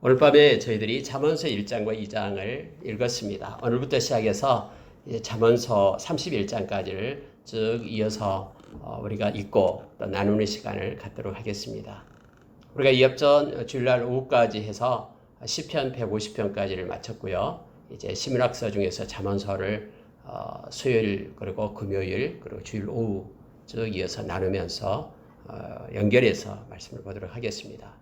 오늘 밤에 저희들이 잠언서 1장과 2장을 읽었습니다. 오늘부터 시작해서 잠언서 31장까지를 쭉 이어서 우리가 읽고 또 나누는 시간을 갖도록 하겠습니다. 우리가 이업전 주일날 오후까지 해서 시편 150편까지를 마쳤고요. 이제 시문학서 중에서 잠언서를 수요일 그리고 금요일 그리고 주일 오후 쭉 이어서 나누면서 연결해서 말씀을 보도록 하겠습니다.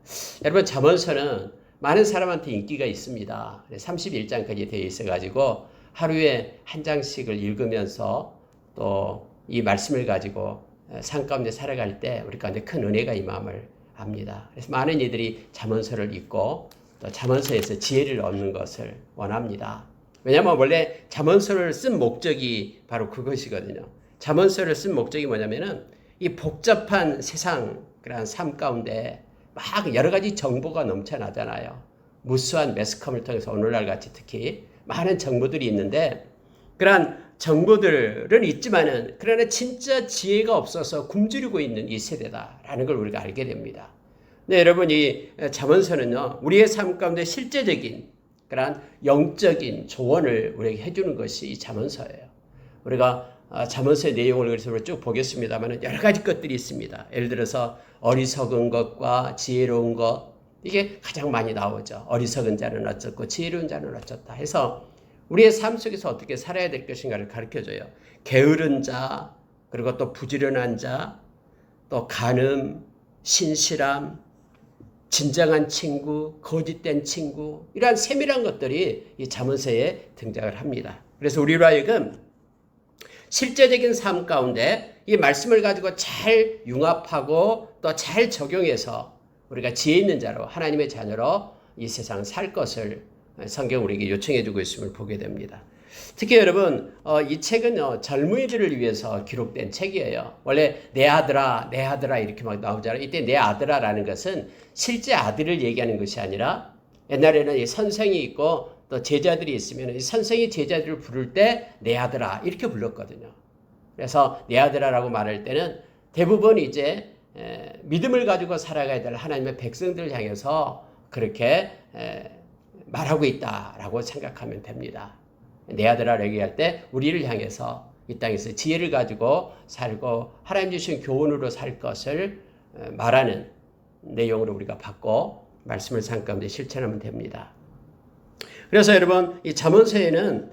여러분, 잠언서는 많은 사람한테 인기가 있습니다. 31장까지 되어 있어가지고 하루에 한 장씩을 읽으면서 또 이 말씀을 가지고 삶 가운데 살아갈 때 우리 가운데 큰 은혜가 임함을 압니다. 그래서 많은 이들이 잠언서를 읽고 또 잠언서에서 지혜를 얻는 것을 원합니다. 왜냐하면 원래 잠언서를 쓴 목적이 바로 그것이거든요. 잠언서를 쓴 목적이 뭐냐면은 이 복잡한 세상 그런 삶 가운데 막 여러 가지 정보가 넘쳐나잖아요. 무수한 매스컴을 통해서 오늘날 같이 특히 많은 정보들이 있는데 그러한 정보들은 있지만은 그러나 진짜 지혜가 없어서 굶주리고 있는 이 세대다라는 걸 우리가 알게 됩니다. 네, 여러분, 이 잠언서는요, 우리의 삶 가운데 실제적인 그러한 영적인 조언을 우리에게 해주는 것이 이 잠언서예요. 우리가 잠언서의 내용을 그래서 쭉 보겠습니다만 여러 가지 것들이 있습니다. 예를 들어서 어리석은 것과 지혜로운 것, 이게 가장 많이 나오죠. 어리석은 자는 어쩌고 지혜로운 자는 어쩌다 해서 우리의 삶 속에서 어떻게 살아야 될 것인가를 가르쳐줘요. 게으른 자, 그리고 또 부지런한 자, 또 간음, 신실함, 진정한 친구, 거짓된 친구, 이러한 세밀한 것들이 이 잠언서에 등장을 합니다. 그래서 우리로 하여금 실제적인 삶 가운데 이 말씀을 가지고 잘 융합하고 또 잘 적용해서 우리가 지혜 있는 자로 하나님의 자녀로 이 세상을 살 것을 성경 우리에게 요청해 주고 있음을 보게 됩니다. 특히 여러분, 이 책은 젊은이들을 위해서 기록된 책이에요. 원래 내 아들아 이렇게 막 나오잖아요. 이때 내 아들아라는 것은 실제 아들을 얘기하는 것이 아니라 옛날에는 이 선생이 있고 또 제자들이 있으면 이 선생이 제자들을 부를 때 내 아들아 이렇게 불렀거든요. 그래서 내 아들아라고 말할 때는 대부분 이제 믿음을 가지고 살아가야 될 하나님의 백성들을 향해서 그렇게 말하고 있다라고 생각하면 됩니다. 내 아들아라고 얘기할 때 우리를 향해서 이 땅에서 지혜를 가지고 살고 하나님 주신 교훈으로 살 것을 말하는 내용으로 우리가 받고 말씀을 삶 가운데 실천하면 됩니다. 그래서 여러분, 이 잠언서에는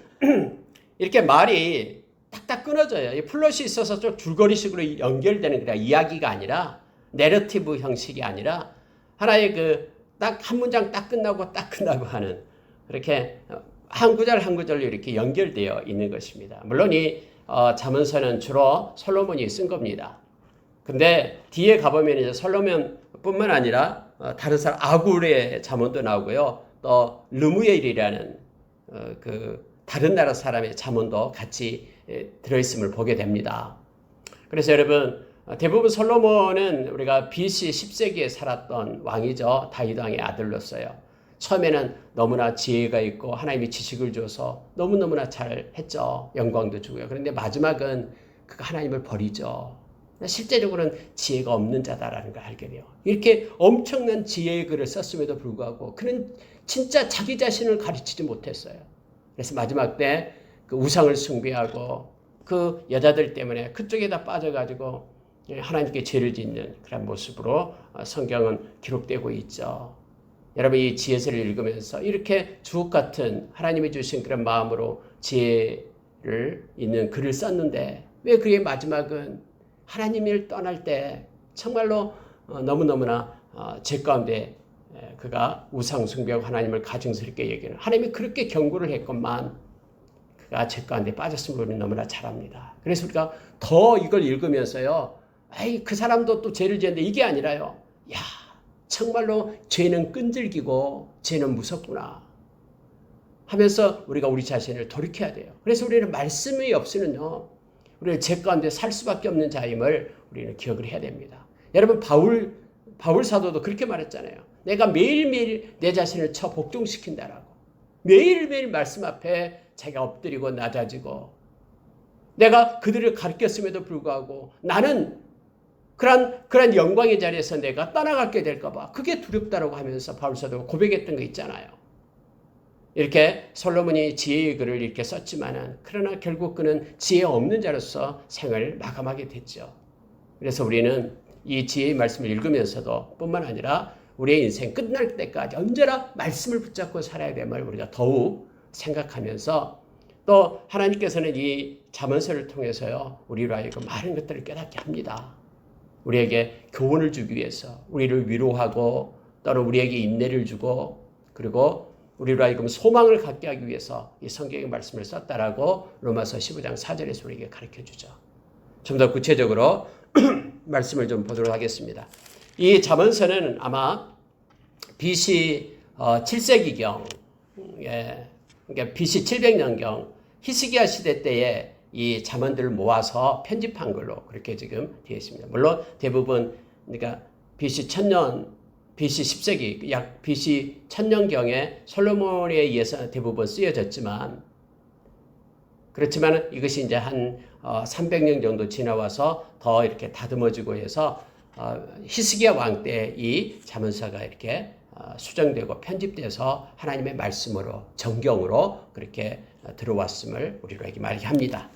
이렇게 말이 딱딱 끊어져요. 이 플롯이 있어서 좀 줄거리식으로 연결되는 그냥 이야기가 아니라 내러티브 형식이 아니라 하나의 딱 한 문장 딱 끝나고 하는 그렇게 한 구절 한 구절로 이렇게 연결되어 있는 것입니다. 물론 이 잠언서는 주로 솔로몬이 쓴 겁니다. 근데 뒤에 가보면 이제 솔로몬뿐만 아니라 다른 사람 아굴의 잠언도 나오고요. 또 르무엘이라는 다른 나라 사람의 잠언도 같이 들어있음을 보게 됩니다. 그래서 여러분, 대부분 솔로몬은 우리가 BC 10세기에 살았던 왕이죠. 다윗 왕의 아들로서요. 처음에는 너무나 지혜가 있고 하나님이 지식을 줘서 너무너무나 잘했죠. 영광도 주고요. 그런데 마지막은 그가 하나님을 버리죠. 실제적으로는 지혜가 없는 자다라는 걸 알게 돼요. 이렇게 엄청난 지혜의 글을 썼음에도 불구하고 그는 진짜 자기 자신을 가르치지 못했어요. 그래서 마지막 때 그 우상을 숭배하고 그 여자들 때문에 그쪽에다 빠져가지고 하나님께 죄를 짓는 그런 모습으로 성경은 기록되고 있죠. 여러분, 이 지혜서를 읽으면서 이렇게 주옥 같은 하나님이 주신 그런 마음으로 지혜를 있는 글을 썼는데 왜 그의 마지막은 하나님을 떠날 때 정말로 너무너무나 죄 가운데 그가 우상 숭배하고 하나님을 가증스럽게 얘기하는 하나님이 그렇게 경고를 했건만 그가 죄 가운데 빠졌음을 우리는 너무나 잘 압니다. 그래서 우리가 더 이걸 읽으면서요, 그 사람도 또 죄를 지었는데 이게 아니라요, 야, 정말로 죄는 끈질기고 죄는 무섭구나 하면서 우리가 우리 자신을 돌이켜야 돼요. 그래서 우리는 말씀이 없으면요, 우리는 죄 가운데 살 수밖에 없는 자임을 우리는 기억을 해야 됩니다. 여러분, 바울 사도도 그렇게 말했잖아요. 내가 매일매일 내 자신을 쳐 복종시킨다라고. 매일매일 말씀 앞에 자기가 엎드리고 낮아지고 내가 그들을 가르쳤음에도 불구하고 나는 그런 영광의 자리에서 내가 떠나가게 될까 봐 그게 두렵다라고 하면서 바울 사도가 고백했던 거 있잖아요. 이렇게 솔로몬이 지혜의 글을 이렇게 썼지만은 그러나 결국 그는 지혜 없는 자로서 생을 마감하게 됐죠. 그래서 우리는 이 지혜의 말씀을 읽으면서도 뿐만 아니라 우리의 인생 끝날 때까지 언제나 말씀을 붙잡고 살아야 됨을 우리가 더욱 생각하면서 또 하나님께서는 이 잠언서를 통해서요 우리로 하여금 많은 것들을 깨닫게 합니다. 우리에게 교훈을 주기 위해서 우리를 위로하고 또는 우리에게 인내를 주고 그리고 우리로 하여금 소망을 갖게 하기 위해서 이 성경의 말씀을 썼다라고 로마서 15장 4절에서 우리에게 가르쳐주죠. 좀 더 구체적으로 말씀을 좀 보도록 하겠습니다. 이 잠언서는 아마 BC 7세기경, 그러니까 BC 700년경 히스기야 시대 때에 이 잠언들을 모아서 편집한 걸로 그렇게 지금 되어 있습니다. 물론 대부분 그러니까 BC 1000년, BC 10세기, 약 BC 1000년경에 솔로몬에 의해서 대부분 쓰여졌지만 그렇지만 이것이 이제 한 300년 정도 지나와서 더 이렇게 다듬어지고 해서 히스기야 왕 때 이 잠언서가 이렇게 수정되고 편집돼서 하나님의 말씀으로 정경으로 그렇게 들어왔음을 우리로에게 말합니다.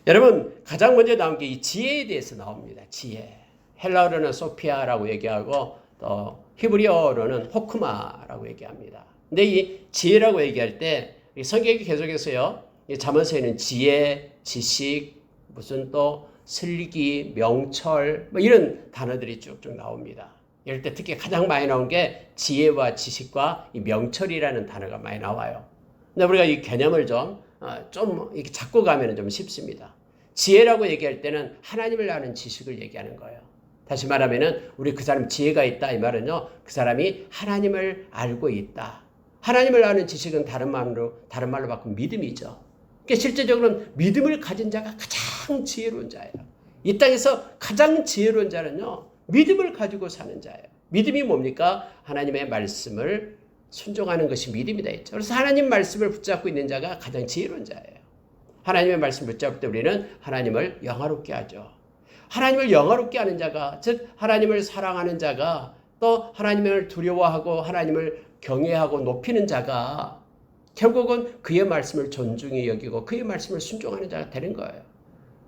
여러분 가장 먼저 나온 게 이 지혜에 대해서 나옵니다. 지혜. 헬라어로는 소피아라고 얘기하고 또 히브리어로는 호크마라고 얘기합니다. 근데 이 지혜라고 얘기할 때 성경이 계속해서요. 이 잠언서에는 지혜, 지식, 무슨 또 슬기, 명철 뭐 이런 단어들이 쭉쭉 나옵니다. 이럴 때 특히 가장 많이 나온 게 지혜와 지식과 이 명철이라는 단어가 많이 나와요. 근데 우리가 이 개념을 좀 이렇게 잡고 가면 좀 쉽습니다. 지혜라고 얘기할 때는 하나님을 아는 지식을 얘기하는 거예요. 다시 말하면은 우리 그 사람 지혜가 있다 이 말은요. 그 사람이 하나님을 알고 있다. 하나님을 아는 지식은 다른 말로 바꾸면 믿음이죠. 그러니까 실제적으로는 믿음을 가진 자가 가장 지혜로운 자예요. 이 땅에서 가장 지혜로운 자는요. 믿음을 가지고 사는 자예요. 믿음이 뭡니까? 하나님의 말씀을 순종하는 것이 믿음이다 했죠. 그래서 하나님 말씀을 붙잡고 있는 자가 가장 지혜로운 자예요. 하나님의 말씀을 붙잡을 때 우리는 하나님을 영화롭게 하죠. 하나님을 영화롭게 하는 자가, 즉 하나님을 사랑하는 자가 또 하나님을 두려워하고 하나님을 경외하고 높이는 자가 결국은 그의 말씀을 존중히 여기고 그의 말씀을 순종하는 자가 되는 거예요.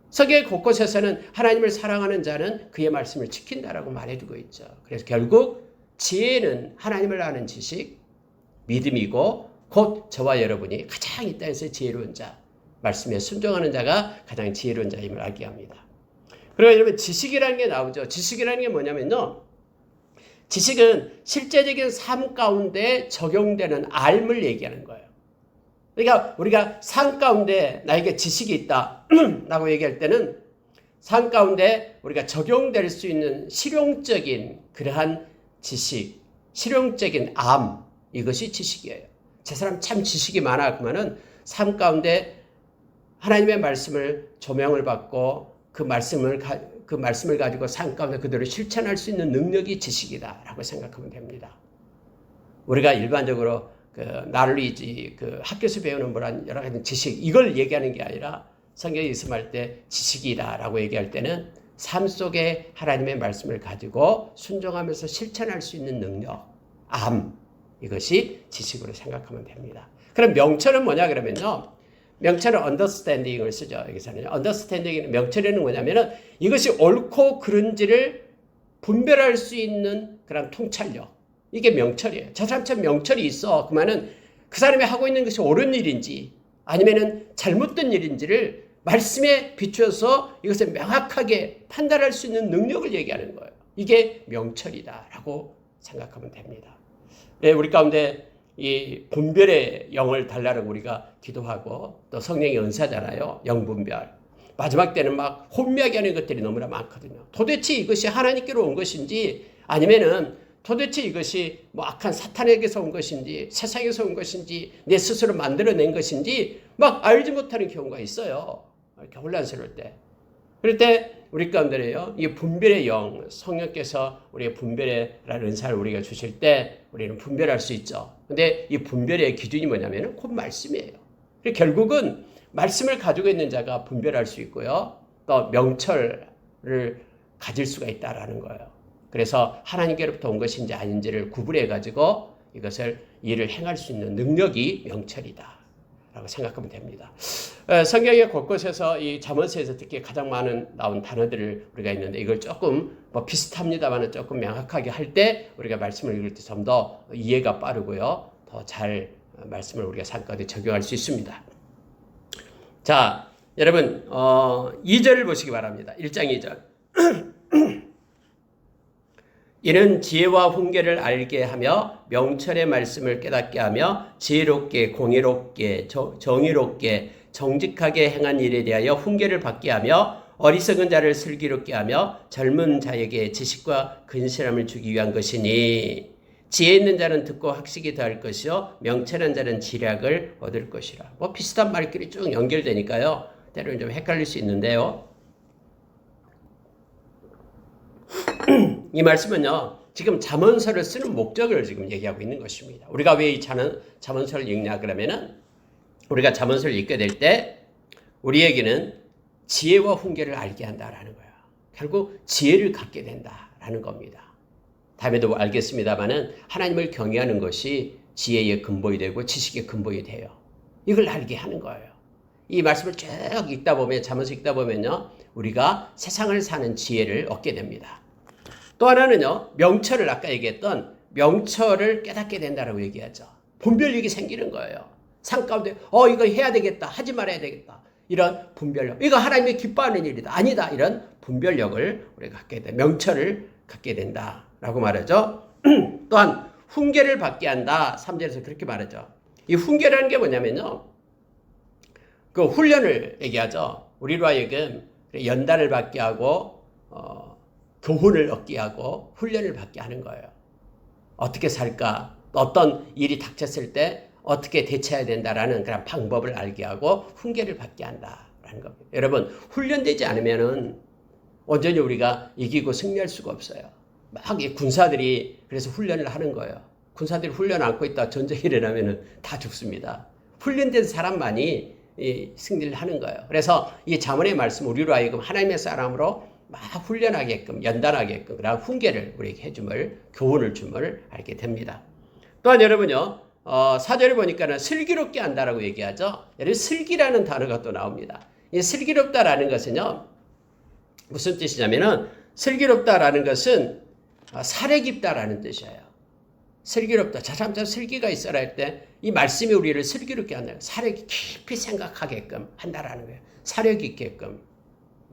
성경 곳곳에서는 하나님을 사랑하는 자는 그의 말씀을 지킨다라고 말해두고 있죠. 그래서 결국 지혜는 하나님을 아는 지식, 믿음이고 곧 저와 여러분이 가장 이 땅에서 지혜로운 자, 말씀에 순종하는 자가 가장 지혜로운 자임을 알게 합니다. 그리고 여러분 지식이라는 게 나오죠. 지식이라는 게 뭐냐면요. 지식은 실제적인 삶 가운데 적용되는 알을 얘기하는 거예요. 그러니까 우리가 삶 가운데 나에게 지식이 있다 라고 얘기할 때는 삶 가운데 우리가 적용될 수 있는 실용적인 그러한 지식, 실용적인 이것이 지식이에요. 저 사람 참 지식이 많아 그러면은 삶 가운데 하나님의 말씀을 조명을 받고 그 말씀을 가지고 삶 가운데 그대로 실천할 수 있는 능력이 지식이다라고 생각하면 됩니다. 우리가 일반적으로 날리지 학교에서 배우는 여러 가지 지식 이걸 얘기하는 게 아니라 성경에 말할 때 지식이다라고 얘기할 때는 삶 속에 하나님의 말씀을 가지고 순종하면서 실천할 수 있는 능력, 이것이 지식으로 생각하면 됩니다. 그럼 명철은 뭐냐 그러면요. 명철은 understanding을 쓰죠. 여기서는 understanding 명철에는 뭐냐면은 이것이 옳고 그른지를 분별할 수 있는 그런 통찰력. 이게 명철이에요. 저 사람처럼 명철이 있어. 그러면은 그 사람이 하고 있는 것이 옳은 일인지 아니면은 잘못된 일인지를 말씀에 비추어서 이것을 명확하게 판단할 수 있는 능력을 얘기하는 거예요. 이게 명철이다라고 생각하면 됩니다. 네, 우리 가운데 이 분별의 영을 달라고 우리가 기도하고 또 성령의 은사잖아요. 영분별. 마지막 때는 막 혼미하게 하는 것들이 너무나 많거든요. 도대체 이것이 하나님께로 온 것인지 아니면은 도대체 이것이 악한 사탄에게서 온 것인지 세상에서 온 것인지 내 스스로 만들어낸 것인지 막 알지 못하는 경우가 있어요. 이렇게 혼란스러울 때. 그럴 때 우리 가운데요, 이 분별의 영, 성령께서 우리의 분별이라는 은사를 우리가 주실 때 우리는 분별할 수 있죠. 근데 이 분별의 기준이 뭐냐면은 곧 말씀이에요. 결국은 말씀을 가지고 있는 자가 분별할 수 있고요. 또 명철을 가질 수가 있다라는 거예요. 그래서 하나님께로부터 온 것인지 아닌지를 구분해 가지고 이것을 일을 행할 수 있는 능력이 명철이다 라고 생각하면 됩니다. 성경의 곳곳에서 이 잠언서에서 특히 가장 많은 나온 단어들을 우리가 있는데 이걸 조금 뭐 비슷합니다만 조금 명확하게 할 때 우리가 말씀을 읽을 때 좀 더 이해가 빠르고요. 더 잘 말씀을 우리가 삶 가운데 적용할 수 있습니다. 자, 여러분 2절을 보시기 바랍니다. 1장 2절. 이는 지혜와 훈계를 알게 하며 명철의 말씀을 깨닫게 하며 지혜롭게 공의롭게 정의롭게 정직하게 행한 일에 대하여 훈계를 받게 하며 어리석은 자를 슬기롭게 하며 젊은 자에게 지식과 근실함을 주기 위한 것이니 지혜 있는 자는 듣고 학식이 더할 것이요 명철한 자는 지략을 얻을 것이라. 뭐 비슷한 말끼리 쭉 연결되니까요. 때로는 좀 헷갈릴 수 있는데요. 이 말씀은요, 지금 잠언서를 쓰는 목적을 지금 얘기하고 있는 것입니다. 우리가 왜 이 잠언서를 읽냐 그러면은 우리가 잠언서를 읽게 될 때 우리에게는 지혜와 훈계를 알게 한다라는 거예요. 결국 지혜를 갖게 된다라는 겁니다. 다음에도 알겠습니다만은 하나님을 경외하는 것이 지혜의 근본이 되고 지식의 근본이 돼요. 이걸 알게 하는 거예요. 이 말씀을 쭉 읽다 보면 잠언서 읽다 보면요, 우리가 세상을 사는 지혜를 얻게 됩니다. 또 하나는요, 명철을 아까 얘기했던 명철을 깨닫게 된다라고 얘기하죠. 분별력이 생기는 거예요. 삶 가운데 이거 해야 되겠다, 하지 말아야 되겠다, 이런 분별력, 이거 하나님이 기뻐하는 일이다, 아니다, 이런 분별력을 우리가 갖게 돼, 명철을 갖게 된다라고 말하죠. 또한 훈계를 받게 한다. 3절에서 그렇게 말하죠. 이 훈계라는 게 뭐냐면요, 그 훈련을 얘기하죠. 우리로 하여금 연단을 받게 하고 교훈을 얻게 하고 훈련을 받게 하는 거예요. 어떻게 살까? 어떤 일이 닥쳤을 때 어떻게 대처해야 된다라는 그런 방법을 알게 하고 훈계를 받게 한다라는 겁니다. 여러분, 훈련되지 않으면은 온전히 우리가 이기고 승리할 수가 없어요. 막 이 군사들이 그래서 훈련을 하는 거예요. 군사들이 훈련 않고 있다 전쟁이 일어나면은 다 죽습니다. 훈련된 사람만이 승리를 하는 거예요. 그래서 이 잠언의 말씀 우리로 하여금 하나님의 사람으로 막 훈련하게끔 연단하게끔 그런 훈계를 우리에게 해줌을 교훈을 줌을 알게 됩니다. 또한 여러분요 4절에 보니까는 슬기롭게 한다라고 얘기하죠. 여러분 슬기라는 단어가 또 나옵니다. 이 슬기롭다라는 것은요 무슨 뜻이냐면은 슬기롭다라는 것은 사려 깊다라는 뜻이에요. 슬기롭다. 참 슬기가 있어라 할 때 이 말씀이 우리를 슬기롭게 한다. 사려 깊이 생각하게끔 한다라는 거예요. 사려 깊게끔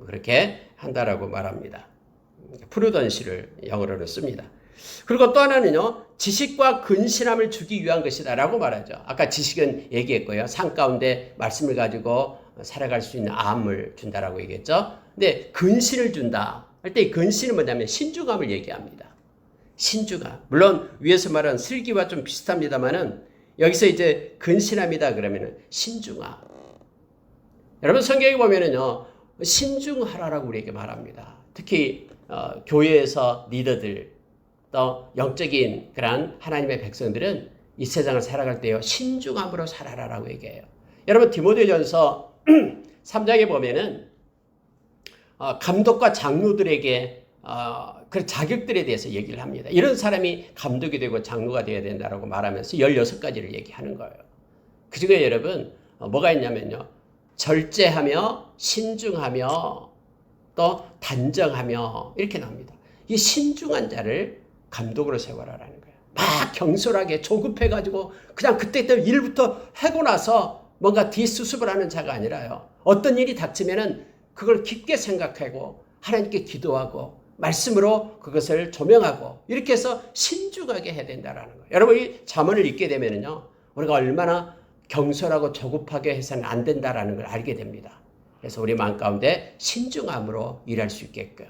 그렇게 한다라고 말합니다. 프루던시를 영어로는 씁니다. 그리고 또 하나는요, 지식과 근신함을 주기 위한 것이다라고 말하죠. 아까 지식은 얘기했고요. 산 가운데 말씀을 가지고 살아갈 수 있는 암을 준다라고 얘기했죠. 근데 근신을 준다 할 때 이 근신은 뭐냐면 신중함을 얘기합니다. 신중함. 물론 위에서 말한 슬기와 좀 비슷합니다만은 여기서 이제 근신함이다 그러면은 신중함. 여러분 성경에 보면은요, 신중하라라고 우리에게 말합니다. 특히 교회에서 리더들 또 영적인 그런 하나님의 백성들은 이 세상을 살아갈 때요 신중함으로 살아라라고 얘기해요. 여러분 디모데전서 3장에 보면은 감독과 장로들에게 그 자격들에 대해서 얘기를 합니다. 이런 사람이 감독이 되고 장로가 되어야 된다라고 말하면서 16가지를 얘기하는 거예요. 그 중에 여러분 뭐가 있냐면요, 절제하며 신중하며 또 단정하며 이렇게 나옵니다. 이 신중한 자를 감독으로 세워라라는 거예요. 막 경솔하게 조급해가지고 그냥 그때부터 일부터 하고 나서 뭔가 뒷수습을 하는 자가 아니라요. 어떤 일이 닥치면은 그걸 깊게 생각하고 하나님께 기도하고 말씀으로 그것을 조명하고 이렇게 해서 신중하게 해야 된다라는 거예요. 여러분 이 잠언을 읽게 되면은요, 우리가 얼마나 경솔하고 조급하게 해서는 안 된다라는 걸 알게 됩니다. 그래서 우리 마음 가운데 신중함으로 일할 수 있게끔,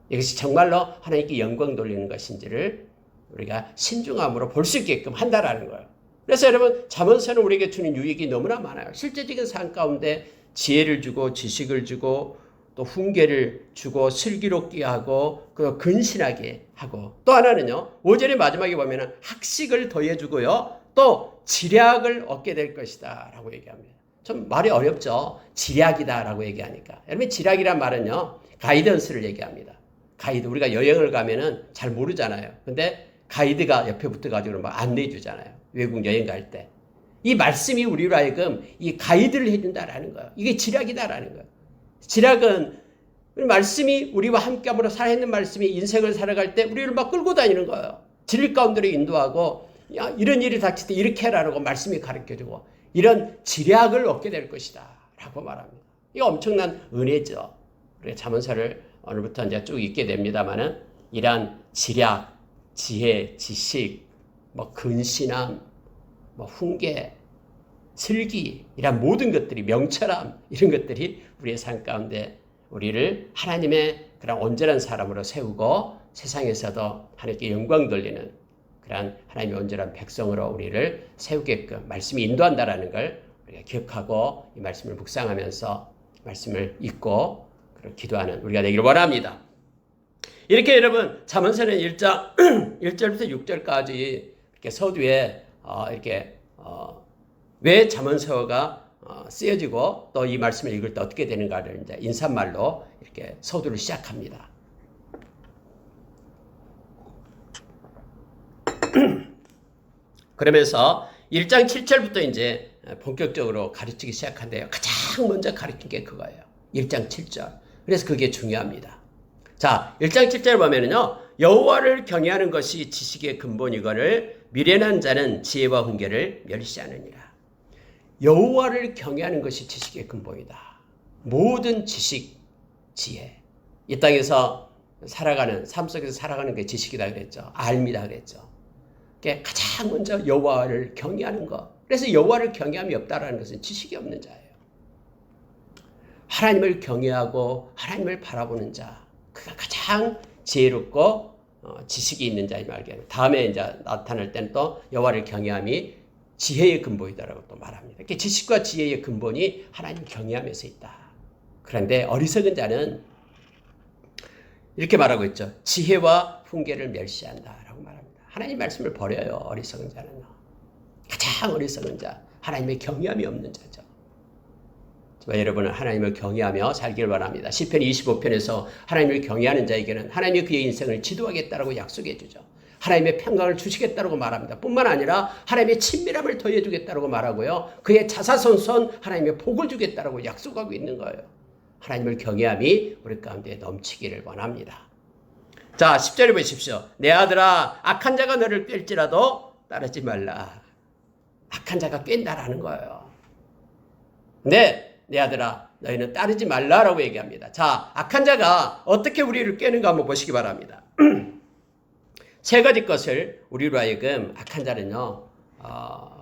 이것이 정말로 하나님께 영광 돌리는 것인지를 우리가 신중함으로 볼 수 있게끔 한다라는 거예요. 그래서 여러분 잠언서는 우리에게 주는 유익이 너무나 많아요. 실제적인 삶 가운데 지혜를 주고 지식을 주고 또 훈계를 주고 슬기롭게 하고 그 근신하게 하고, 또 하나는요 5절의 마지막에 보면은 학식을 더해주고요 또 지략을 얻게 될 것이다 라고 얘기합니다. 좀 말이 어렵죠. 지략이다 라고 얘기하니까. 여러분 지략이란 말은요 가이던스를 얘기합니다. 가이드, 우리가 여행을 가면은 잘 모르잖아요. 근데 가이드가 옆에 붙어가지고 막 안내해 주잖아요. 외국 여행 갈 때. 이 말씀이 우리로 하여금 이 가이드를 해준다라는 거예요. 이게 지략이다라는 거예요. 지략은 말씀이 우리와 함께함으로 살아있는 말씀이 인생을 살아갈 때 우리를 막 끌고 다니는 거예요. 진리 가운데로 인도하고, 야, 이런 일이 닥칠 때 이렇게 해라라고 말씀이 가르쳐주고, 이런 지략을 얻게 될 것이다 라고 말합니다. 이거 엄청난 은혜죠. 우리가 잠언서를 오늘부터 이제 쭉 읽게 됩니다만은, 이러한 지략, 지혜, 지식, 뭐 근신함, 뭐 훈계, 슬기, 이런 모든 것들이, 명철함, 이런 것들이 우리의 삶 가운데 우리를 하나님의 그런 온전한 사람으로 세우고 세상에서도 하나님께 영광 돌리는 그런 하나님의 온전한 백성으로 우리를 세우게끔 말씀이 인도한다라는 걸 우리가 기억하고 이 말씀을 묵상하면서 말씀을 읽고 기도하는 우리가 되기를 원합니다. 이렇게 여러분 잠언서는 1장 1절부터 6절까지 이렇게 서두에 왜 잠언서가 쓰여지고 또 이 말씀을 읽을 때 어떻게 되는가를 이제 인사말로 이렇게 서두를 시작합니다. 그러면서 1장 7절부터 이제 본격적으로 가르치기 시작한대요. 가장 먼저 가르친 게 그거예요. 1장 7절. 그래서 그게 중요합니다. 자, 1장 7절 보면은요, 여호와를 경외하는 것이 지식의 근본이거늘 미련한 자는 지혜와 훈계를 멸시하느니라. 여호와를 경외하는 것이 지식의 근본이다. 모든 지식, 지혜. 이 땅에서 살아가는, 삶 속에서 살아가는 게 지식이다 그랬죠. 알미다 그랬죠. 가장 먼저 여호와를 경외하는 것. 그래서 여호와를 경외함이 없다라는 것은 지식이 없는 자예요. 하나님을 경외하고 하나님을 바라보는 자. 그가 가장 지혜롭고 지식이 있는 자이 말이에요. 다음에 이제 나타날 때는 또 여호와를 경외함이 지혜의 근본이다라고 또 말합니다. 지식과 지혜의 근본이 하나님 경외함에서 있다. 그런데 어리석은 자는 이렇게 말하고 있죠. 지혜와 훈계를 멸시한다라고 말합니다. 하나님 말씀을 버려요. 어리석은 자는요. 가장 어리석은 자, 하나님의 경외함이 없는 자죠. 여러분은 하나님을 경외하며 살기를 바랍니다. 시편 25편에서 하나님을 경외하는 자에게는 하나님이 그의 인생을 지도하겠다라고 약속해 주죠. 하나님의 평강을 주시겠다고 말합니다. 뿐만 아니라 하나님의 친밀함을 더해주겠다고 말하고요. 그의 자사손손 하나님의 복을 주겠다고 약속하고 있는 거예요. 하나님을 경외함이 우리 가운데 넘치기를 원합니다. 자, 10절에 보십시오. 내 아들아, 악한 자가 너를 꿰일지라도 따르지 말라. 악한 자가 꿰인다라는 거예요. 내 아들아, 너희는 따르지 말라라고 얘기합니다. 자, 악한 자가 어떻게 우리를 꿰는가 한번 보시기 바랍니다. 세 가지 것을 우리로 하여금 악한 자는요,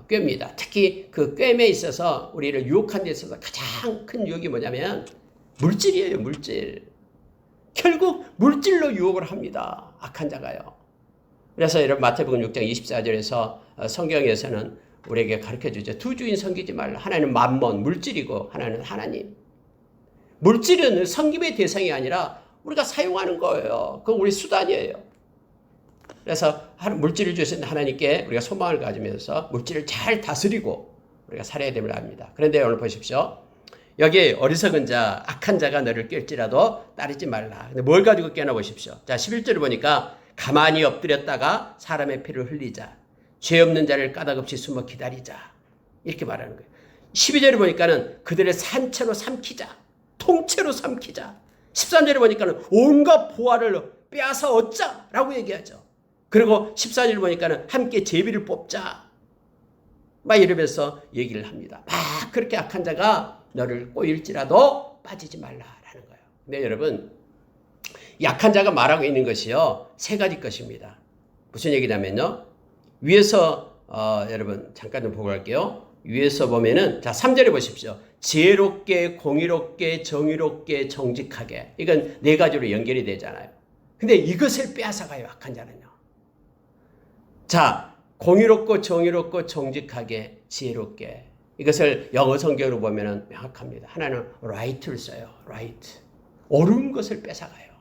꿰입니다. 특히 그 꿰임에 있어서 우리를 유혹한 데 있어서 가장 큰 유혹이 뭐냐면 물질이에요, 물질. 결국 물질로 유혹을 합니다. 악한 자가요. 그래서 여러분 마태복음 6장 24절에서 성경에서는 우리에게 가르쳐주죠. 두 주인 섬기지 말라. 하나는 만몬, 물질이고 하나는 하나님. 물질은 섬김의 대상이 아니라 우리가 사용하는 거예요. 그건 우리 수단이에요. 그래서 물질을 주신 하나님께 우리가 소망을 가지면서 물질을 잘 다스리고 우리가 살아야 됨을 압니다. 그런데 오늘 보십시오. 여기 어리석은 자, 악한 자가 너를 깰지라도 따르지 말라. 근데 뭘 가지고 깨나 보십시오. 자, 11절을 보니까 가만히 엎드렸다가 사람의 피를 흘리자. 죄 없는 자를 까닭없이 숨어 기다리자. 이렇게 말하는 거예요. 12절을 보니까는 그들을 산채로 삼키자. 통째로 삼키자. 13절을 보니까는 온갖 보화를 빼앗아 얻자. 라고 얘기하죠. 그리고 14절 보니까는 함께 제비를 뽑자. 막 이러면서 얘기를 합니다. 막 그렇게 악한 자가 너를 꼬일지라도 빠지지 말라라는 거예요. 근데 여러분, 약한 자가 말하고 있는 것이요, 세 가지 것입니다. 무슨 얘기냐면요, 위에서 여러분 잠깐 좀 보고 갈게요. 위에서 보면은 자 3절에 보십시오. 지혜롭게, 공의롭게, 정의롭게, 정직하게. 이건 네 가지로 연결이 되잖아요. 근데 이것을 빼앗아가요, 악한 자는요. 자, 공의롭고 정의롭고 정직하게 지혜롭게. 이것을 영어 성경으로 보면은 명확합니다. 하나는 right를 써요. right. 옳은 것을 뺏어가요.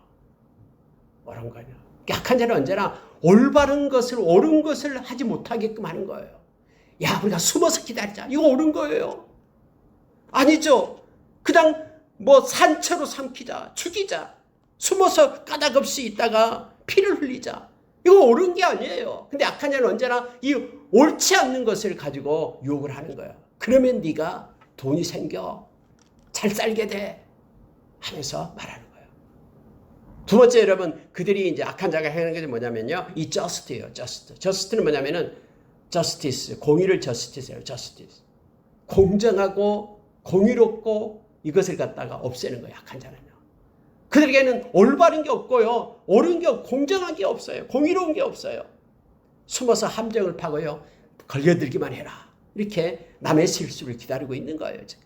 옳은 거냐. 약한 자는 언제나 올바른 것을, 옳은 것을 하지 못하게끔 하는 거예요. 야, 우리가 숨어서 기다리자. 이거 옳은 거예요. 아니죠. 그냥 뭐 산채로 삼키자, 죽이자. 숨어서 까닭없이 있다가 피를 흘리자. 이거 옳은 게 아니에요. 근데 악한 자는 언제나 이 옳지 않는 것을 가지고 유혹을 하는 거예요. 그러면 네가 돈이 생겨. 잘 살게 돼. 하면서 말하는 거예요. 두 번째 여러분, 그들이 이제 악한 자가 하는 게 뭐냐면요. 이 just예요. just는 뭐냐면은 justice, 공의를 justice예요. justice. 공정하고 공의롭고 이것을 갖다가 없애는 거예요. 악한 자는요. 그들에게는 올바른 게 없고요. 옳은 게 없고 공정한 게 없어요. 공의로운 게 없어요. 숨어서 함정을 파고요. 걸려들기만 해라. 이렇게 남의 실수를 기다리고 있는 거예요. 지금.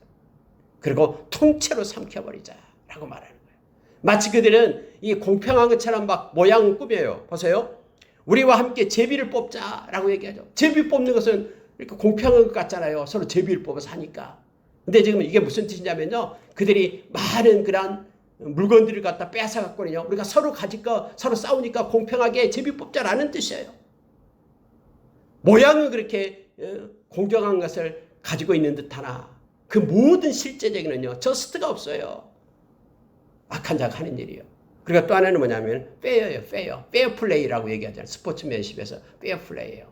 그리고 통째로 삼켜버리자라고 말하는 거예요. 마치 그들은 이 공평한 것처럼 막 모양을 꾸며요. 보세요. 우리와 함께 제비를 뽑자라고 얘기하죠. 제비 뽑는 것은 이렇게 공평한 것 같잖아요. 서로 제비를 뽑아서 하니까. 근데 지금 이게 무슨 뜻이냐면요. 그들이 많은 그런 물건들을 갖다 뺏어갔거든요. 우리가 서로 가질 거, 서로 싸우니까 공평하게 제비 뽑자라는 뜻이에요. 모양은 그렇게 공정한 것을 가지고 있는 듯하나 그 모든 실제적인은요. 저스트가 없어요. 악한 자가 하는 일이요. 그리고 또 하나는 뭐냐면 페어예요. 페어 플레이라고 얘기하잖아요. 스포츠맨십에서 페어 플레이예요.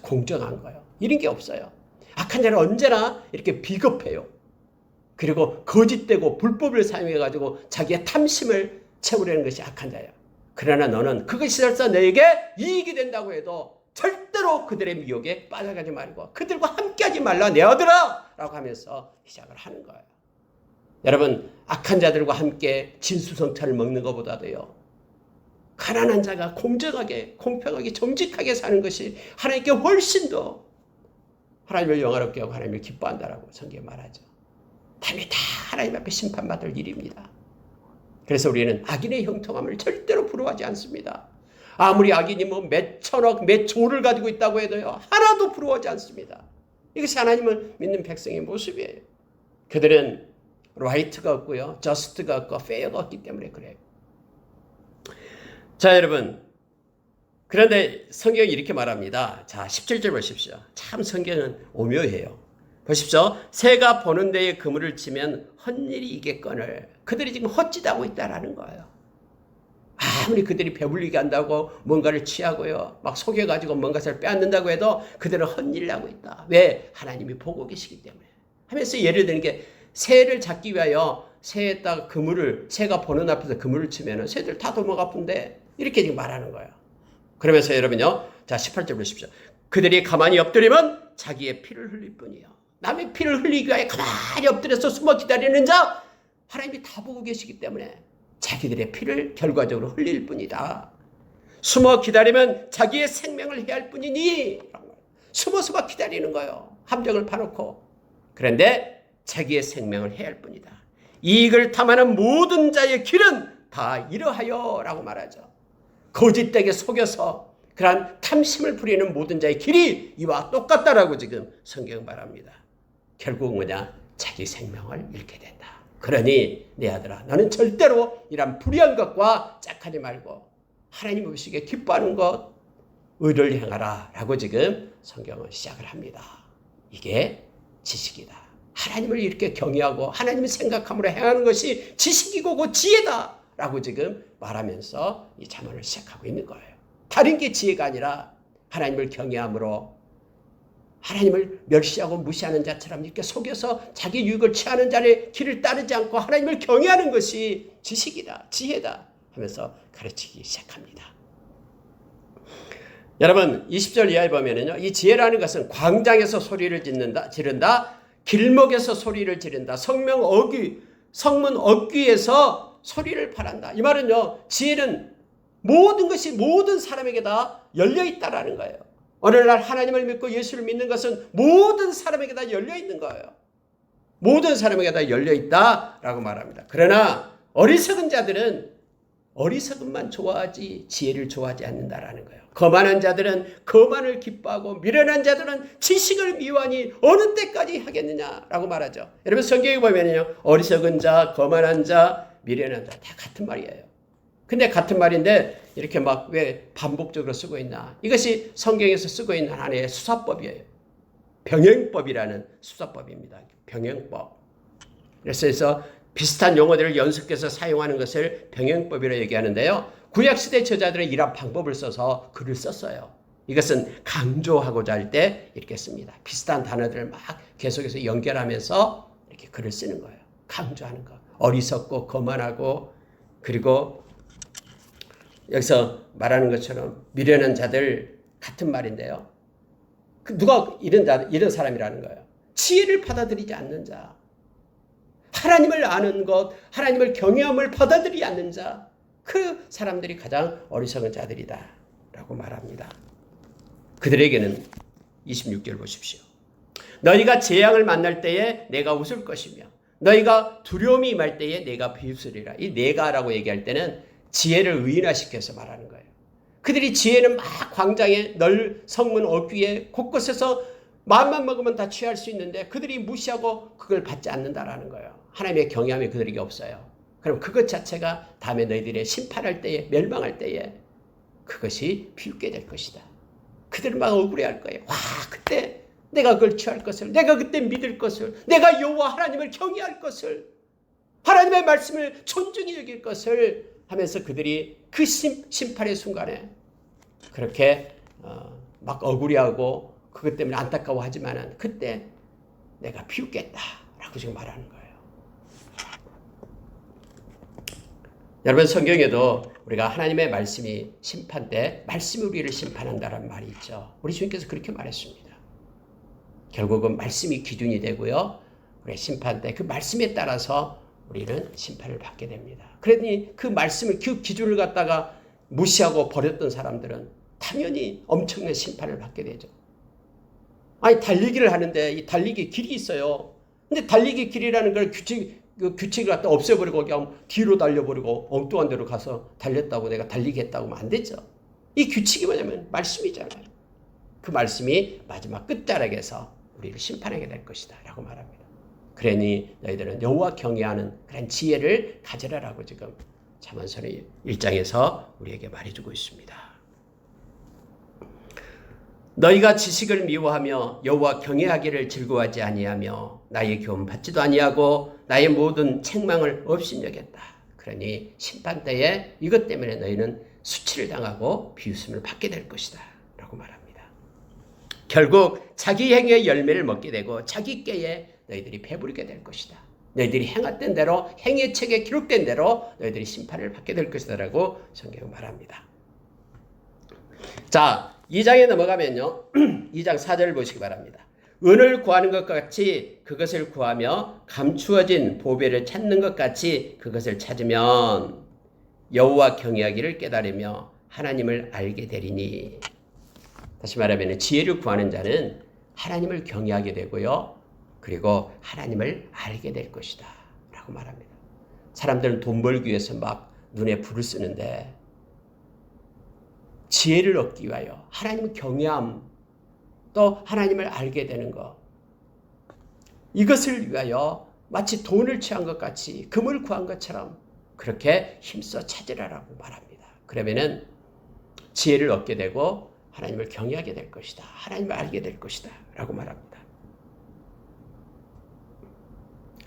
공정한 거예요. 이런 게 없어요. 악한 자는 언제나 이렇게 비겁해요. 그리고 거짓되고 불법을 사용해가지고 자기의 탐심을 채우려는 것이 악한 자예요. 그러나 너는 그것이 설사 너에게 이익이 된다고 해도 절대로 그들의 미혹에 빠져가지 말고 그들과 함께하지 말라 내 아들아 라고 하면서 시작을 하는 거예요. 여러분, 악한 자들과 함께 진수성찬을 먹는 것보다도요, 가난한 자가 공정하게 공평하게 정직하게 사는 것이 하나님께 훨씬 더 하나님을 영화롭게 하고 하나님을 기뻐한다라고 성경에 말하죠. 담이 다 하나님 앞에 심판받을 일입니다. 그래서 우리는 악인의 형통함을 절대로 부러워하지 않습니다. 아무리 악인이 뭐 몇 천억, 몇 조를 가지고 있다고 해도요, 하나도 부러워하지 않습니다. 이것이 하나님을 믿는 백성의 모습이에요. 그들은 라이트가 없고요, 저스트가 없고, 페어가 없기 때문에 그래요. 자, 여러분. 그런데 성경이 이렇게 말합니다. 자, 17절 보십시오. 참 성경은 오묘해요. 보십시오. 새가 보는 데에 그물을 치면 헛일이 이겠거늘. 그들이 지금 헛짓하고 있다라는 거예요. 아무리 그들이 배불리게 한다고 뭔가를 취하고요, 막 속여가지고 뭔가를 빼앗는다고 해도 그들은 헛일을 하고 있다. 왜? 하나님이 보고 계시기 때문에. 하면서 예를 드는 게 새를 잡기 위하여 새에다가 그물을, 새가 보는 앞에서 그물을 치면 새들 다 도망가쁜데 이렇게 지금 말하는 거예요. 그러면서 여러분요, 자 18절 보십시오. 그들이 가만히 엎드리면 자기의 피를 흘릴 뿐이요. 남의 피를 흘리기 위하여 가만히 엎드려서 숨어 기다리는 자, 하나님이 다 보고 계시기 때문에 자기들의 피를 결과적으로 흘릴 뿐이다. 숨어 기다리면 자기의 생명을 해야 할 뿐이니, 숨어서 막 기다리는 거예요. 함정을 파놓고. 그런데 자기의 생명을 해야 할 뿐이다. 이익을 탐하는 모든 자의 길은 다 이러하여 라고 말하죠. 거짓되게 속여서 그러한 탐심을 부리는 모든 자의 길이 이와 똑같다라고 지금 성경 말합니다. 결국 뭐냐? 자기 생명을 잃게 된다. 그러니 내 아들아, 너는 절대로 이런 불의한 것과 짝하지 말고 하나님 보시기에 기뻐하는 것, 의를 행하라 라고 지금 성경은 시작을 합니다. 이게 지식이다. 하나님을 이렇게 경외하고 하나님을 생각함으로 행하는 것이 지식이고 그 지혜다 라고 지금 말하면서 이 잠언을 시작하고 있는 거예요. 다른 게 지혜가 아니라 하나님을 경외함으로 하나님을 멸시하고 무시하는 자처럼 이렇게 속여서 자기 유익을 취하는 자의 길을 따르지 않고 하나님을 경외하는 것이 지식이다, 지혜다 하면서 가르치기 시작합니다. 여러분 20절 이하에 보면은요, 이 지혜라는 것은 광장에서 소리를 지른다, 길목에서 소리를 지른다, 성문 어귀에서 소리를 바란다. 이 말은요, 지혜는 모든 것이 모든 사람에게 다 열려있다라는 거예요. 오늘날 하나님을 믿고 예수를 믿는 것은 모든 사람에게 다 열려있는 거예요. 모든 사람에게 다 열려있다라고 말합니다. 그러나 어리석은 자들은 어리석음만 좋아하지 지혜를 좋아하지 않는다라는 거예요. 거만한 자들은 거만을 기뻐하고 미련한 자들은 지식을 미워하니 어느 때까지 하겠느냐라고 말하죠. 여러분 성경에 보면요, 어리석은 자, 거만한 자, 미련한 자 다 같은 말이에요. 근데 같은 말인데 이렇게 막 왜 반복적으로 쓰고 있나? 이것이 성경에서 쓰고 있는 하나의 수사법이에요. 병행법이라는 수사법입니다. 병행법. 그래서 비슷한 용어들을 연속해서 사용하는 것을 병행법이라고 얘기하는데요. 구약시대 저자들은 이런 방법을 써서 글을 썼어요. 이것은 강조하고자 할 때 이렇게 씁니다. 비슷한 단어들을 막 계속해서 연결하면서 이렇게 글을 쓰는 거예요. 강조하는 거. 어리석고 거만하고, 그리고 여기서 말하는 것처럼 미련한 자들 같은 말인데요. 누가 이런 사람이라는 거예요. 지혜를 받아들이지 않는 자. 하나님을 아는 것, 하나님을 경외함을 받아들이지 않는 자. 그 사람들이 가장 어리석은 자들이다 라고 말합니다. 그들에게는 26절 보십시오. 너희가 재앙을 만날 때에 내가 웃을 것이며 너희가 두려움이 임할 때에 내가 비웃으리라. 이 내가라고 얘기할 때는 지혜를 의인화시켜서 말하는 거예요. 그들이 지혜는 막 광장에 성문 어귀에 곳곳에서 마음만 먹으면 다 취할 수 있는데 그들이 무시하고 그걸 받지 않는다라는 거예요. 하나님의 경외함이 그들에게 없어요. 그럼 그것 자체가 다음에 너희들의 심판할 때에, 멸망할 때에 그것이 비웃게 될 것이다. 그들은 막 억울해할 거예요. 와, 그때 내가 그걸 취할 것을, 내가 그때 믿을 것을, 내가 여호와 하나님을 경외할 것을, 하나님의 말씀을 존중히 여길 것을 하면서 그들이 그 심판의 순간에 그렇게 막 억울해하고 그것 때문에 안타까워하지만은 그때 내가 비웃겠다라고 지금 말하는 거예요. 여러분, 성경에도 우리가 하나님의 말씀이 심판 때 말씀이 우리를 심판한다는 말이 있죠. 우리 주님께서 그렇게 말했습니다. 결국은 말씀이 기준이 되고요. 우리 심판 때 그 말씀에 따라서 우리는 심판을 받게 됩니다. 그러니 그 말씀을, 그 기준을 갖다가 무시하고 버렸던 사람들은 당연히 엄청난 심판을 받게 되죠. 아니, 달리기를 하는데 이 달리기 길이 있어요. 근데 달리기 길이라는 걸 규칙을 갖다 없애버리고 그냥 뒤로 달려버리고 엉뚱한 데로 가서 달렸다고 내가 달리겠다고 하면 안 되죠. 이 규칙이 뭐냐면 말씀이잖아요. 그 말씀이 마지막 끝자락에서 우리를 심판하게 될 것이다 라고 말합니다. 그러니 너희들은 여호와 경외하는 그런 지혜를 가지라라고 지금 잠언서 1장에서 우리에게 말해주고 있습니다. 너희가 지식을 미워하며 여호와 경외하기를 즐거워하지 아니하며 나의 교훈 받지도 아니하고 나의 모든 책망을 업신여겼다. 그러니 심판 때에 이것 때문에 너희는 수치를 당하고 비웃음을 받게 될 것이다 라고 말합니다. 결국 자기 행위의 열매를 먹게 되고 자기 꾀에 너희들이 배부르게 될 것이다. 너희들이 행했던 대로, 행위의 책에 기록된 대로 너희들이 심판을 받게 될 것이다 라고 성경은 말합니다. 자, 2장에 넘어가면요. 2장 4절을 보시기 바랍니다. 은을 구하는 것 같이 그것을 구하며 감추어진 보배를 찾는 것 같이 그것을 찾으면 여호와 경외하기를 깨달으며 하나님을 알게 되리니. 다시 말하면 지혜를 구하는 자는 하나님을 경외하게 되고요. 그리고 하나님을 알게 될 것이다 라고 말합니다. 사람들은 돈 벌기 위해서 막 눈에 불을 쓰는데 지혜를 얻기 위하여 하나님을 경외함, 또 하나님을 알게 되는 것, 이것을 위하여 마치 돈을 취한 것 같이 금을 구한 것처럼 그렇게 힘써 찾으라라고 말합니다. 그러면은 지혜를 얻게 되고 하나님을 경외하게 될 것이다. 하나님을 알게 될 것이다 라고 말합니다.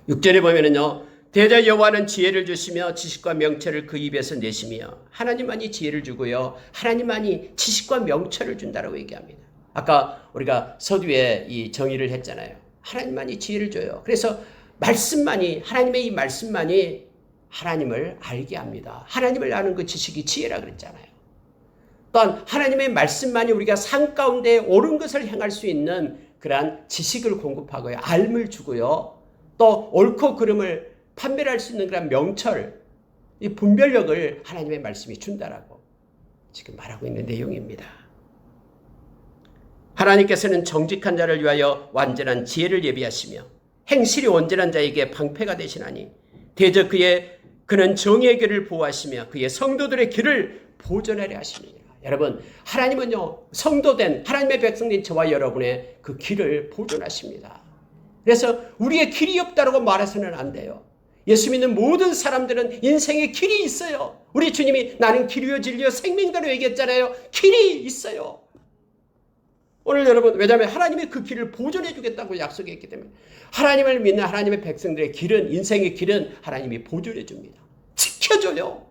6절에 보면은요. 대저 여호와는 지혜를 주시며 지식과 명철을 그 입에서 내시며 하나님만이 지혜를 주고요. 하나님만이 지식과 명철을 준다라고 얘기합니다. 아까 우리가 서두에 이 정의를 했잖아요. 하나님만이 지혜를 줘요. 그래서 말씀만이, 하나님의 이 말씀만이 하나님을 알게 합니다. 하나님을 아는 그 지식이 지혜라 그랬잖아요. 또한 하나님의 말씀만이 우리가 삶 가운데 옳은 것을 행할 수 있는 그러한 지식을 공급하고요. 알을 주고요. 또 옳고 그름을 판별할 수 있는 그런 명철, 이 분별력을 하나님의 말씀이 준다라고 지금 말하고 있는 내용입니다. 하나님께서는 정직한 자를 위하여 완전한 지혜를 예비하시며 행실이 온전한 자에게 방패가 되시나니 대저 그는 정의의 길을 보호하시며 그의 성도들의 길을 보존하려 하십니다. 여러분, 하나님은요, 성도된 하나님의 백성된 저와 여러분의 그 길을 보존하십니다. 그래서 우리의 길이 없다라고 말해서는 안 돼요. 예수 믿는 모든 사람들은 인생의 길이 있어요. 우리 주님이 나는 길이요 진리요 생명이라고 얘기했잖아요. 길이 있어요. 오늘 여러분, 왜냐하면 하나님이 그 길을 보존해 주겠다고 약속했기 때문에 하나님을 믿는 하나님의 백성들의 길은, 인생의 길은 하나님이 보존해 줍니다. 지켜줘요.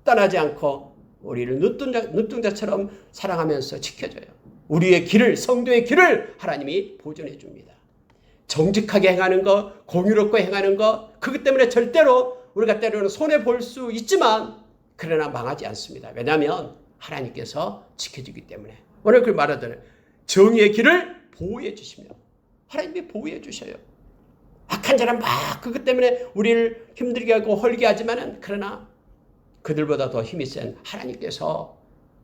떠나지 않고 우리를 눈동자처럼 사랑하면서 지켜줘요. 우리의 길을, 성도의 길을 하나님이 보존해 줍니다. 정직하게 행하는 것, 공의롭고 행하는 것, 그것 때문에 절대로 우리가 때로는 손해볼 수 있지만 그러나 망하지 않습니다. 왜냐하면 하나님께서 지켜주기 때문에. 오늘 그 말하잖아요. 정의의 길을 보호해 주시며 하나님이 보호해 주셔요. 악한 자는 막 그것 때문에 우리를 힘들게 하고 헐게 하지만은 그러나 그들보다 더 힘이 센 하나님께서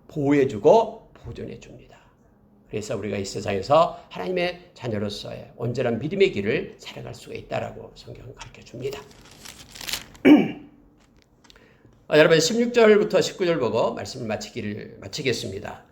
보호해 주고 보존해 줍니다. 그래서 우리가 이 세상에서 하나님의 자녀로서의 온전한 믿음의 길을 살아갈 수가 있다라고 성경은 가르쳐 줍니다. 여러분 16절부터 19절 보고 말씀을 마치겠습니다.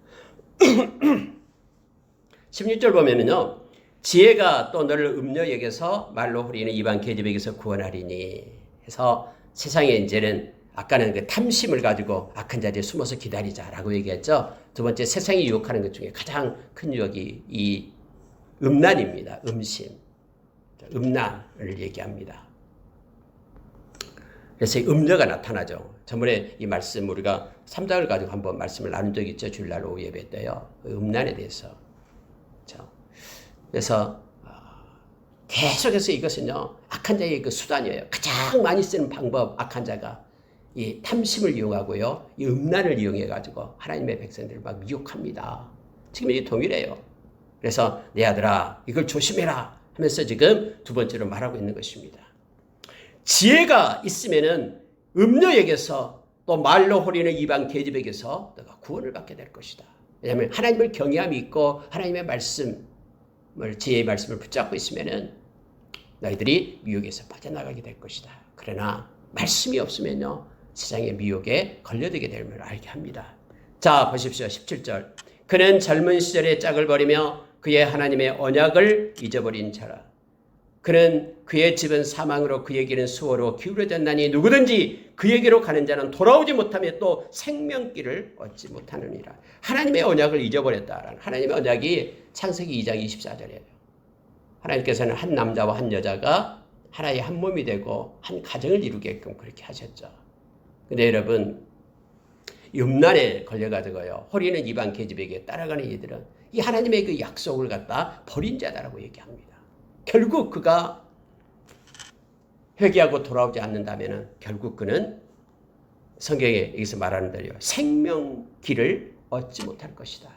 16절 보면은요. 지혜가 또 너를 음녀에게서 말로 후리는 이방 계집에게서 구원하리니 해서 세상에 이제는 아까는 그 탐심을 가지고 악한 자리에 숨어서 기다리자라고 얘기했죠. 두 번째, 세상이 유혹하는 것 중에 가장 큰 유혹이 이 음란입니다. 음심. 음란을 얘기합니다. 그래서 음녀가 나타나죠. 저번에 이 말씀 우리가 3장을 가지고 한번 말씀을 나눈 적이 있죠. 주일날 오후 예배 때요. 음란에 대해서. 그렇죠? 그래서 계속해서 이것은요. 악한 자의 그 수단이에요. 가장 많이 쓰는 방법, 악한 자가. 이 탐심을 이용하고요. 이 음란을 이용해가지고 하나님의 백성들을 막 미혹합니다. 지금 이게 동일해요. 그래서 내 아들아 이걸 조심해라 하면서 지금 두 번째로 말하고 있는 것입니다. 지혜가 있으면은 음녀에게서 또 말로 호리는 이방 계집에게서 너가 구원을 받게 될 것이다. 왜냐하면 하나님을 경외함이 있고 하나님의 말씀을, 지혜의 말씀을 붙잡고 있으면은 너희들이 미혹에서 빠져나가게 될 것이다. 그러나 말씀이 없으면요. 세상의 미혹에 걸려들게 됨을 알게 합니다. 자, 보십시오. 17절. 그는 젊은 시절의 짝을 버리며 그의 하나님의 언약을 잊어버린 자라. 그는 그의 집은 사망으로 그에게는 수호로 기울어졌나니 누구든지 그에게로 가는 자는 돌아오지 못하며 또 생명길을 얻지 못하느니라. 하나님의 언약을 잊어버렸다. 하나님의 언약이 창세기 2장 24절이에요. 하나님께서는 한 남자와 한 여자가 하나의 한 몸이 되고 한 가정을 이루게끔 그렇게 하셨죠. 근데 여러분, 음란에 걸려가지고요. 호리는 이방 계집에게 따라가는 이들은 이 하나님의 그 약속을 갖다 버린 자다라고 얘기합니다. 결국 그가 회개하고 돌아오지 않는다면은 결국 그는 성경에 여기서 말하는 대로 생명길을 얻지 못할 것이다.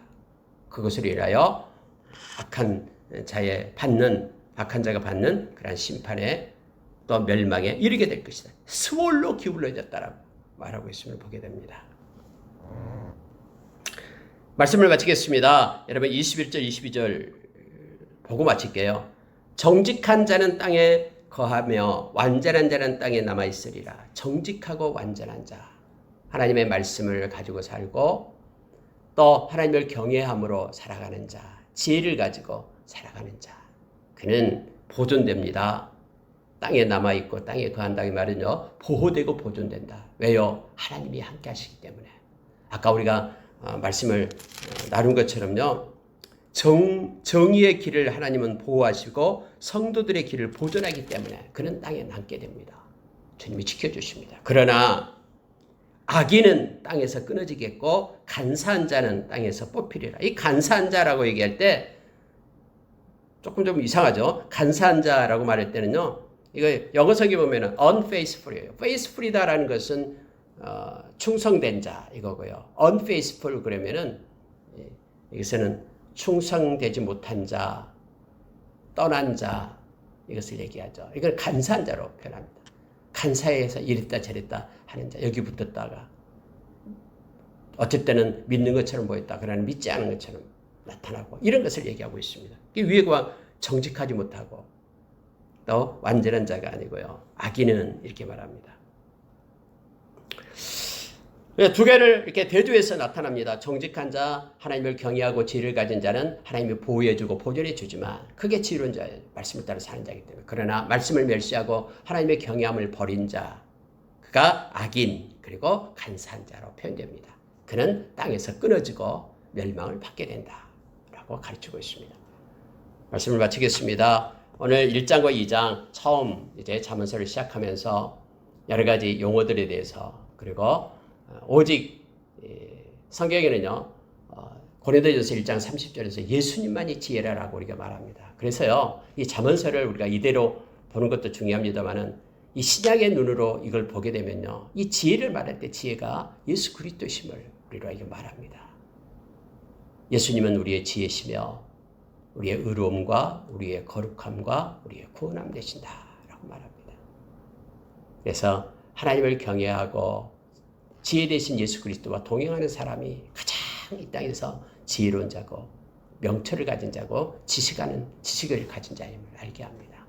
그것으로 인하여 악한 자가 받는 그러한 심판에 또 멸망에 이르게 될 것이다. 스월로 기울어졌다라고 말하고 있음을 보게 됩니다. 말씀을 마치겠습니다. 여러분 21절 22절 보고 마칠게요. 정직한 자는 땅에 거하며 완전한 자는 땅에 남아있으리라. 정직하고 완전한 자. 하나님의 말씀을 가지고 살고 또 하나님을 경외함으로 살아가는 자. 지혜를 가지고 살아가는 자. 그는 보존됩니다. 땅에 남아있고 땅에 거한다는 말은요. 보호되고 보존된다. 왜요? 하나님이 함께 하시기 때문에. 아까 우리가 말씀을 나눈 것처럼요. 정의의 길을 하나님은 보호하시고 성도들의 길을 보존하기 때문에 그는 땅에 남게 됩니다. 주님이 지켜주십니다. 그러나 악인은 땅에서 끊어지겠고 간사한 자는 땅에서 뽑히리라. 이 간사한 자라고 얘기할 때 조금 좀 이상하죠. 간사한 자라고 말할 때는요. 이거 영어석에 보면은 unfaithful이에요. faithful이다라는 것은 충성된 자 이거고요. unfaithful 그러면은 여기서는 충성되지 못한 자, 떠난 자 이것을 얘기하죠. 이걸 간사한 자로 표현합니다. 간사해서 이랬다 저랬다 하는 자, 여기 붙었다가 어쩔 때는 믿는 것처럼 보였다. 그러나 믿지 않은 것처럼 나타나고 이런 것을 얘기하고 있습니다. 위에가 정직하지 못하고 또 완전한 자가 아니고요. 악인은 이렇게 말합니다. 두 개를 이렇게 대조해서 나타납니다. 정직한 자, 하나님을 경외하고 지혜를 가진 자는 하나님이 보호해주고 보존해주지만 그게 지혜로운 자예요. 말씀을 따라 사는 자이기 때문에. 그러나 말씀을 멸시하고 하나님의 경외함을 버린 자, 그가 악인 그리고 간사한 자로 표현됩니다. 그는 땅에서 끊어지고 멸망을 받게 된다라고 라고 가르치고 있습니다. 말씀을 마치겠습니다. 오늘 1장과 2장 처음 이제 잠언서를 시작하면서 여러 가지 용어들에 대해서 그리고 오직 성경에는요 고린도전서 1장 30절에서 예수님만이 지혜라라고 우리가 말합니다. 그래서요 이 잠언서를 우리가 이대로 보는 것도 중요합니다만은 이 신약의 눈으로 이걸 보게 되면요 이 지혜를 말할 때 지혜가 예수 그리스도심을 우리로 이게 말합니다. 예수님은 우리의 지혜시며 우리의 의로움과 우리의 거룩함과 우리의 구원함 되신다라고 말합니다. 그래서 하나님을 경외하고 지혜 되신 예수 그리스도와 동행하는 사람이 가장 이 땅에서 지혜로운 자고 명철을 가진 자고 지식을 가진 자임을 알게 합니다.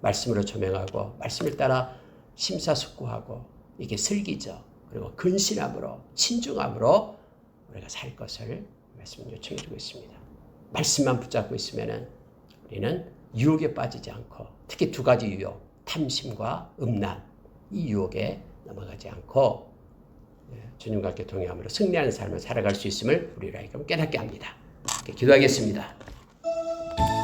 말씀으로 조명하고 말씀을 따라 심사숙고하고 이게 슬기죠. 그리고 근신함으로 신중함으로 우리가 살 것을 말씀을 요청해 주고 있습니다. 말씀만 붙잡고 있으면 우리는 유혹에 빠지지 않고 특히 두 가지 유혹, 탐심과 음란 이 유혹에 넘어가지 않고 주님과 함께 동행함으로 승리하는 삶을 살아갈 수 있음을 우리가 깨닫게 합니다. 기도하겠습니다.